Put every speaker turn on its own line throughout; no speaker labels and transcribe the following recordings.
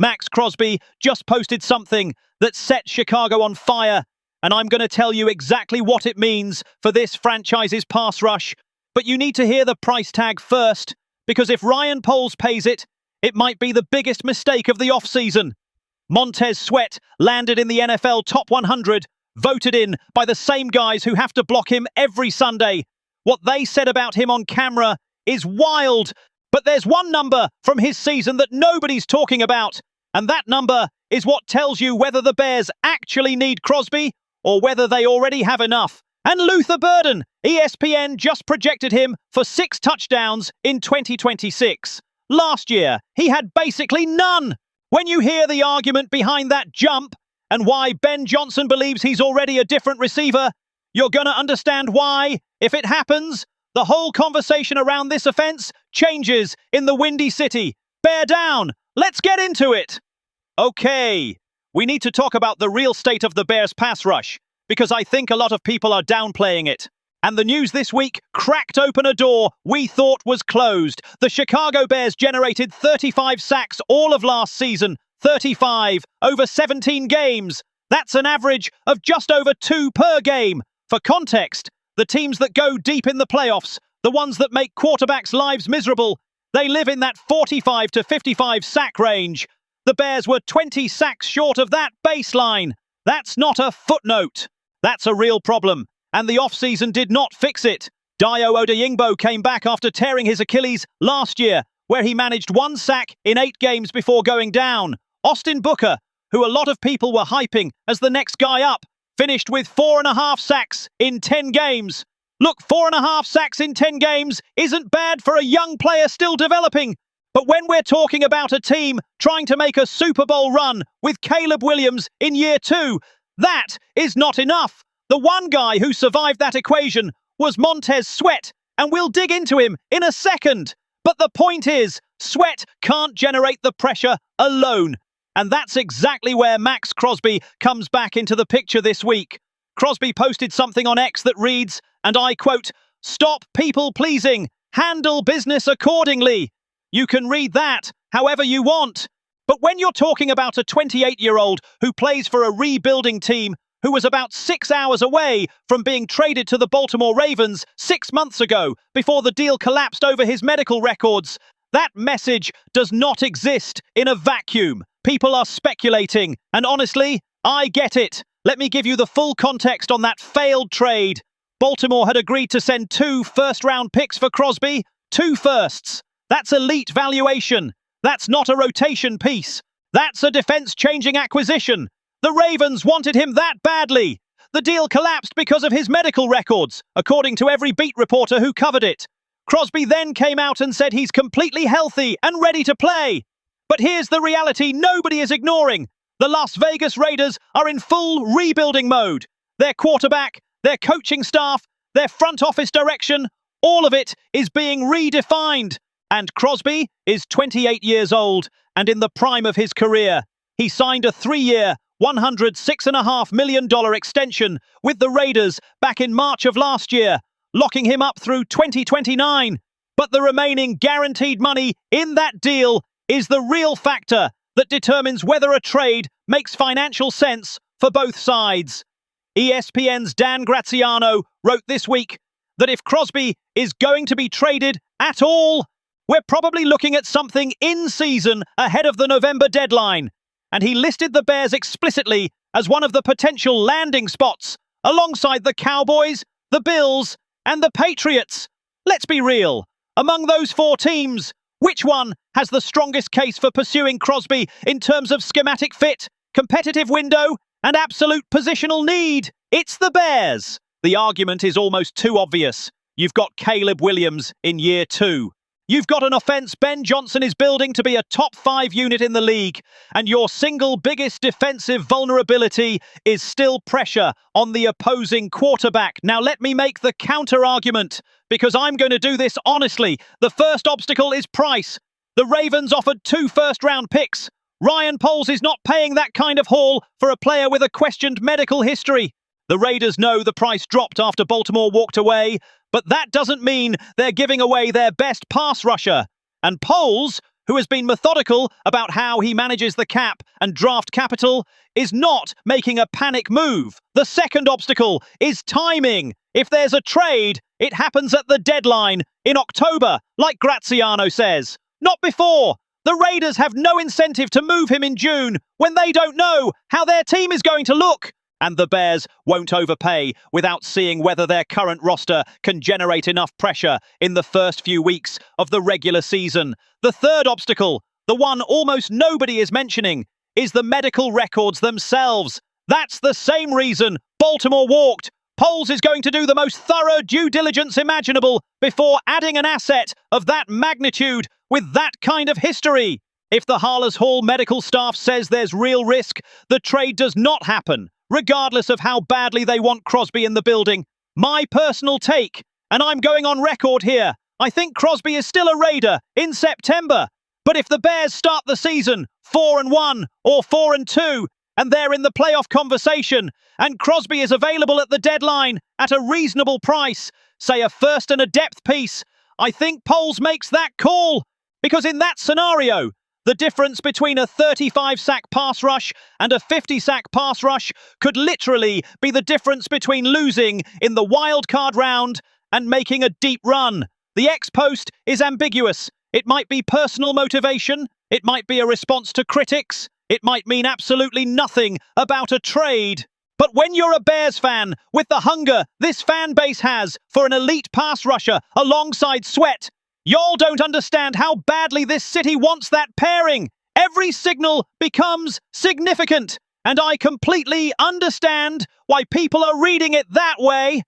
Max Crosby just posted something that set Chicago on fire, and I'm going to tell you exactly what it means for this franchise's pass rush. But you need to hear the price tag first, because if Ryan Poles pays it, it might be the biggest mistake of the offseason. Montez Sweat landed in the NFL Top 100, voted in by the same guys who have to block him every Sunday. What they said about him on camera is wild, but there's one number from his season that nobody's talking about, and that number is what tells you whether the Bears actually need Crosby or whether they already have enough. And Luther Burden, ESPN just projected him for 6 touchdowns in 2026. Last year, he had basically none. When you hear the argument behind that jump and why Ben Johnson believes he's already a different receiver, you're going to understand why, if it happens, the whole conversation around this offense changes in the Windy City. Bear down. Let's get into it. Okay, we need to talk about the real state of the Bears' pass rush, because I think a lot of people are downplaying it. And the news this week cracked open a door we thought was closed. The Chicago Bears generated 35 sacks all of last season, 35 over 17 games. That's an average of just over 2 per game. For context, the teams that go deep in the playoffs, the ones that make quarterbacks' lives miserable, they live in that 45 to 55 sack range. The Bears were 20 sacks short of that baseline. That's not a footnote. That's a real problem, and the offseason did not fix it. Dayo Odeyingbo came back after tearing his Achilles last year, where he managed 1 sack in 8 games before going down. Austin Booker, who a lot of people were hyping as the next guy up, finished with 4.5 sacks in 10 games. Look, 4.5 sacks in 10 games isn't bad for a young player still developing. But when we're talking about a team trying to make a Super Bowl run with Caleb Williams in year 2, that is not enough. The one guy who survived that equation was Montez Sweat, and we'll dig into him in a second. But the point is, Sweat can't generate the pressure alone. And that's exactly where Max Crosby comes back into the picture this week. Crosby posted something on X that reads, and I quote, "Stop people pleasing, handle business accordingly." You can read that however you want. But when you're talking about a 28-year-old who plays for a rebuilding team who was about 6 hours away from being traded to the Baltimore Ravens 6 months ago before the deal collapsed over his medical records, that message does not exist in a vacuum. People are speculating, and honestly, I get it. Let me give you the full context on that failed trade. Baltimore had agreed to send 2 first-round picks for Crosby, 2 firsts. That's elite valuation. That's not a rotation piece. That's a defense-changing acquisition. The Ravens wanted him that badly. The deal collapsed because of his medical records, according to every beat reporter who covered it. Crosby then came out and said he's completely healthy and ready to play. But here's the reality nobody is ignoring. The Las Vegas Raiders are in full rebuilding mode. Their quarterback, their coaching staff, their front office direction, all of it is being redefined. And Crosby is 28 years old and in the prime of his career. He signed a 3-year, $106.5 million extension with the Raiders back in March of last year, locking him up through 2029. But the remaining guaranteed money in that deal is the real factor that determines whether a trade makes financial sense for both sides. ESPN's Dan Graziano wrote this week that if Crosby is going to be traded at all, we're probably looking at something in season ahead of the November deadline. And he listed the Bears explicitly as one of the potential landing spots, alongside the Cowboys, the Bills, and the Patriots. Let's be real. Among those 4 teams, which one has the strongest case for pursuing Crosby in terms of schematic fit, competitive window, and absolute positional need? It's the Bears. The argument is almost too obvious. You've got Caleb Williams in year 2. You've got an offense Ben Johnson is building to be a top 5 unit in the league, and your single biggest defensive vulnerability is still pressure on the opposing quarterback. Now let me make the counter-argument, because I'm going to do this honestly. The first obstacle is price. The Ravens offered 2 first-round picks. Ryan Poles is not paying that kind of haul for a player with a questioned medical history. The Raiders know the price dropped after Baltimore walked away, but that doesn't mean they're giving away their best pass rusher. And Poles, who has been methodical about how he manages the cap and draft capital, is not making a panic move. The second obstacle is timing. If there's a trade, it happens at the deadline in October, like Graziano says. Not before. The Raiders have no incentive to move him in June when they don't know how their team is going to look. And the Bears won't overpay without seeing whether their current roster can generate enough pressure in the first few weeks of the regular season. The third obstacle, the one almost nobody is mentioning, is the medical records themselves. That's the same reason Baltimore walked. Poles is going to do the most thorough due diligence imaginable before adding an asset of that magnitude with that kind of history. If the Harlers Hall medical staff says there's real risk, the trade does not happen, regardless of how badly they want Crosby in the building. My personal take, and I'm going on record here, I think Crosby is still a Raider in September. But if the Bears start the season 4-1 or 4-2, and they're in the playoff conversation, and Crosby is available at the deadline at a reasonable price, say a first and a depth piece, I think Poles makes that call. Because in that scenario, the difference between a 35-sack pass rush and a 50-sack pass rush could literally be the difference between losing in the wild card round and making a deep run. The X-post is ambiguous. It might be personal motivation. It might be a response to critics. It might mean absolutely nothing about a trade. But when you're a Bears fan, with the hunger this fan base has for an elite pass rusher alongside Sweat, y'all don't understand how badly this city wants that pairing. Every signal becomes significant, and I completely understand why people are reading it that way.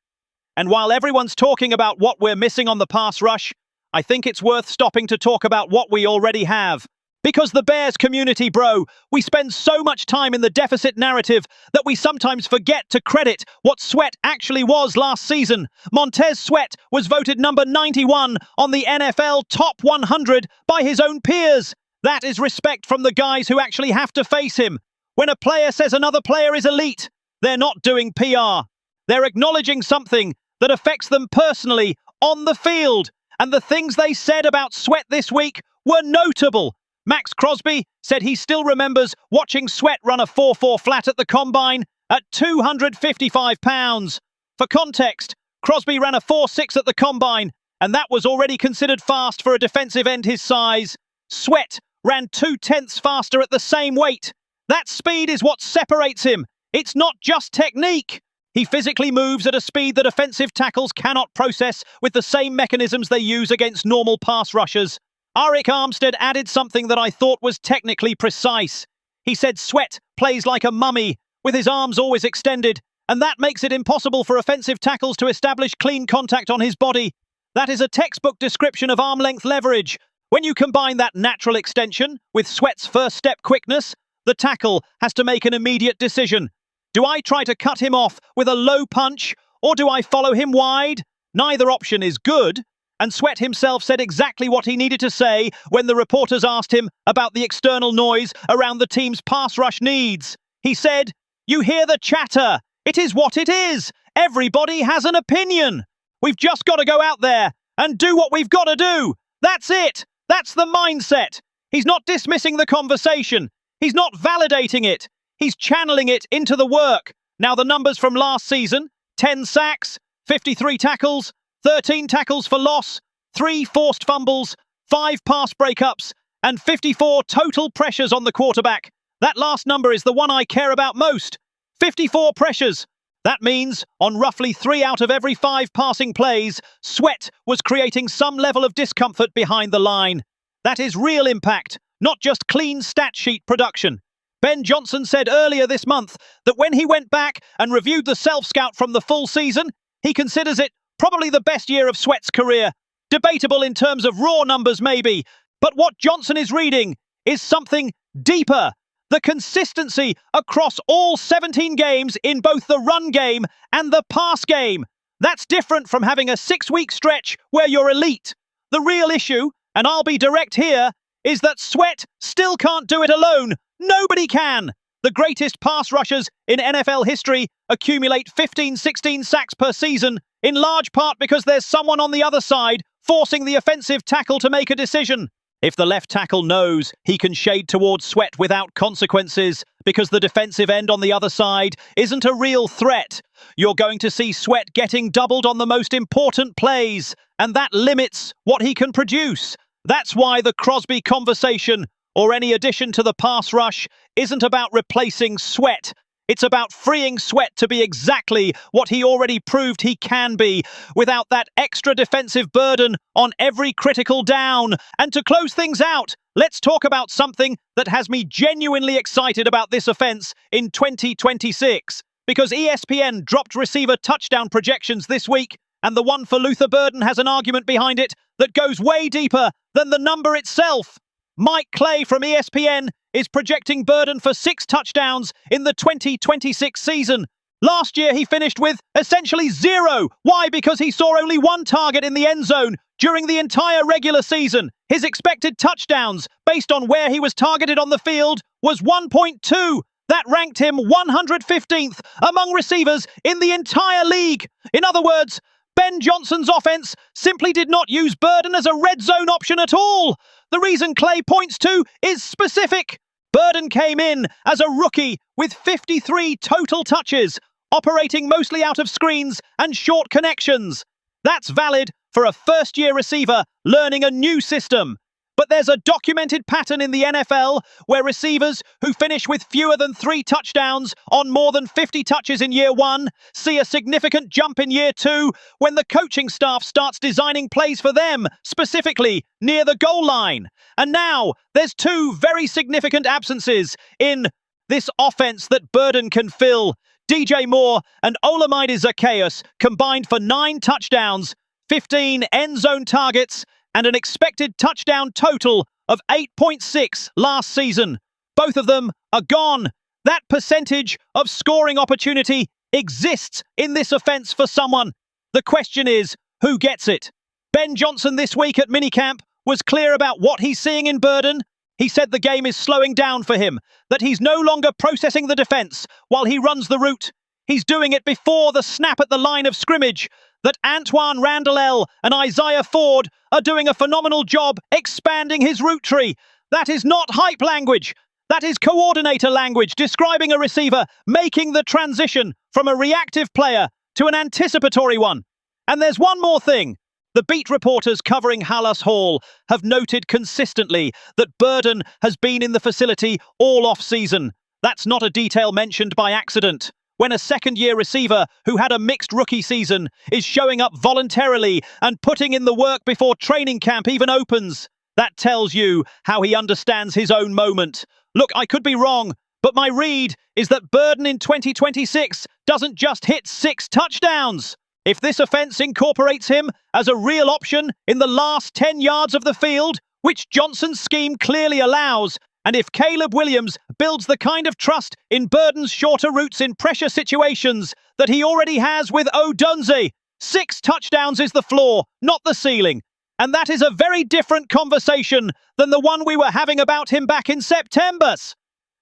And while everyone's talking about what we're missing on the pass rush, I think it's worth stopping to talk about what we already have. Because the Bears community, bro, we spend so much time in the deficit narrative that we sometimes forget to credit what Sweat actually was last season. Montez Sweat was voted number 91 on the NFL Top 100 by his own peers. That is respect from the guys who actually have to face him. When a player says another player is elite, they're not doing PR. They're acknowledging something that affects them personally on the field. And the things they said about Sweat this week were notable. Max Crosby said he still remembers watching Sweat run a 4.4 flat at the combine at 255 pounds. For context, Crosby ran a 4.6 at the combine, and that was already considered fast for a defensive end his size. Sweat ran 0.2 faster at the same weight. That speed is what separates him. It's not just technique. He physically moves at a speed that offensive tackles cannot process with the same mechanisms they use against normal pass rushers. Arik Armstead added something that I thought was technically precise. He said Sweat plays like a mummy, with his arms always extended, and that makes it impossible for offensive tackles to establish clean contact on his body. That is a textbook description of arm-length leverage. When you combine that natural extension with Sweat's first-step quickness, the tackle has to make an immediate decision. Do I try to cut him off with a low punch, or do I follow him wide? Neither option is good. And Sweat himself said exactly what he needed to say when the reporters asked him about the external noise around the team's pass rush needs. He said, "You hear the chatter. It is what it is. Everybody has an opinion. We've just got to go out there and do what we've got to do. That's it. That's the mindset." He's not dismissing the conversation. He's not validating it. He's channeling it into the work. Now the numbers from last season, 10 sacks, 53 tackles, 13 tackles for loss, 3 forced fumbles, 5 pass breakups, and 54 total pressures on the quarterback. That last number is the one I care about most. 54 pressures. That means, on roughly 3 out of every 5 passing plays, Sweat was creating some level of discomfort behind the line. That is real impact, not just clean stat sheet production. Ben Johnson said earlier this month that when he went back and reviewed the self-scout from the full season, he considers it probably the best year of Sweat's career. Debatable in terms of raw numbers, maybe. But what Johnson is reading is something deeper. The consistency across all 17 games in both the run game and the pass game. That's different from having a 6-week stretch where you're elite. The real issue, and I'll be direct here, is that Sweat still can't do it alone. Nobody can. The greatest pass rushers in NFL history accumulate 15-16 sacks per season, in large part because there's someone on the other side forcing the offensive tackle to make a decision. If the left tackle knows he can shade towards Sweat without consequences because the defensive end on the other side isn't a real threat, you're going to see Sweat getting doubled on the most important plays, and that limits what he can produce. That's why the Crosby conversation, or any addition to the pass rush, isn't about replacing Sweat. It's about freeing Sweat to be exactly what he already proved he can be, without that extra defensive burden on every critical down. And to close things out, let's talk about something that has me genuinely excited about this offense in 2026. Because ESPN dropped receiver touchdown projections this week, and the one for Luther Burden has an argument behind it that goes way deeper than the number itself. Mike Clay from ESPN is projecting Burden for 6 touchdowns in the 2026 season. Last year, he finished with essentially 0. Why? Because he saw only 1 target in the end zone during the entire regular season. His expected touchdowns, based on where he was targeted on the field, was 1.2. That ranked him 115th among receivers in the entire league. In other words, Ben Johnson's offense simply did not use Burden as a red zone option at all. The reason Clay points to is specific. Burden came in as a rookie with 53 total touches, operating mostly out of screens and short connections. That's valid for a first-year receiver learning a new system. But there's a documented pattern in the NFL where receivers who finish with fewer than 3 touchdowns on more than 50 touches in year 1 see a significant jump in year 2 when the coaching staff starts designing plays for them, specifically near the goal line. And now there's 2 very significant absences in this offense that Burden can fill. DJ Moore and Olamide Zaccheaus combined for 9 touchdowns, 15 end zone targets, and an expected touchdown total of 8.6 last season. Both of them are gone. That percentage of scoring opportunity exists in this offense for someone. The question is, who gets it? Ben Johnson this week at minicamp was clear about what he's seeing in Burden. He said the game is slowing down for him, that he's no longer processing the defense while he runs the route. He's doing it before the snap at the line of scrimmage, that Antoine Randall and Isaiah Ford are doing a phenomenal job expanding his route tree. That is not hype language. That is coordinator language, describing a receiver making the transition from a reactive player to an anticipatory one. And there's one more thing. The beat reporters covering Hallas Hall have noted consistently that Burden has been in the facility all off-season. That's not a detail mentioned by accident. When a second-year receiver who had a mixed rookie season is showing up voluntarily and putting in the work before training camp even opens, that tells you how he understands his own moment. Look, I could be wrong, but my read is that Burden in 2026 doesn't just hit 6 touchdowns. If this offense incorporates him as a real option in the last 10 yards of the field, which Johnson's scheme clearly allows, and if Caleb Williams builds the kind of trust in Burden's shorter routes in pressure situations that he already has with Odunze, 6 touchdowns is the floor, not the ceiling. And that is a very different conversation than the one we were having about him back in September.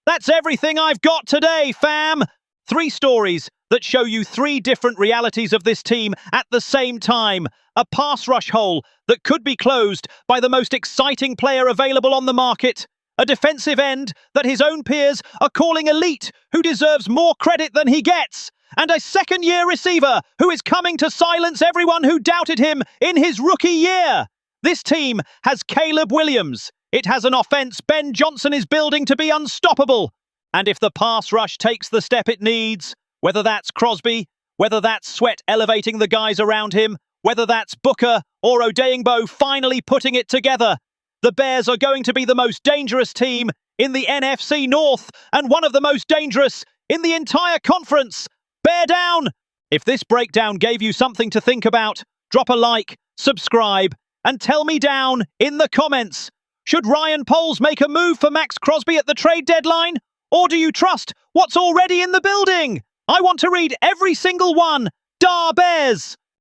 That's everything I've got today, fam. 3 stories that show you 3 different realities of this team at the same time. A pass rush hole that could be closed by the most exciting player available on the market. A defensive end that his own peers are calling elite, who deserves more credit than he gets. And a second-year receiver who is coming to silence everyone who doubted him in his rookie year. This team has Caleb Williams. It has an offense Ben Johnson is building to be unstoppable. And if the pass rush takes the step it needs, whether that's Crosby, whether that's Sweat elevating the guys around him, whether that's Booker or Odeyingbo finally putting it together, the Bears are going to be the most dangerous team in the NFC North and one of the most dangerous in the entire conference. Bear down! If this breakdown gave you something to think about, drop a like, subscribe, and tell me down in the comments. Should Ryan Poles make a move for Max Crosby at the trade deadline? Or do you trust what's already in the building? I want to read every single one. Da Bears!